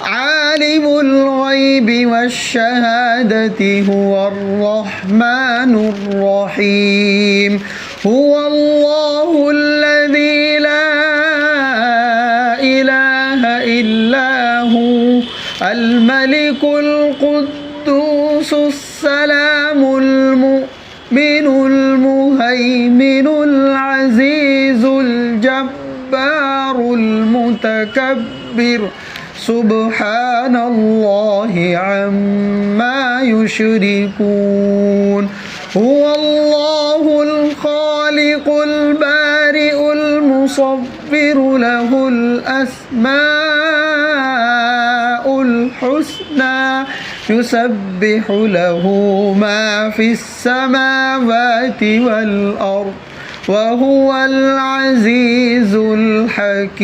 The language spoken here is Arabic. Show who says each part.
Speaker 1: عالم الغيب والشهادة هو الرحمن الرحيم هو الله الذي لا إله إلا هو الملك القدوس السلام المؤمن المهيمن العزيز الجبار المتكبر سبحان الله عما يشركون هو الله الخالق البارئ المصور له الأسماء الحسنى يسبح له ما في السماوات والأرض وهو العزيز الحكيم.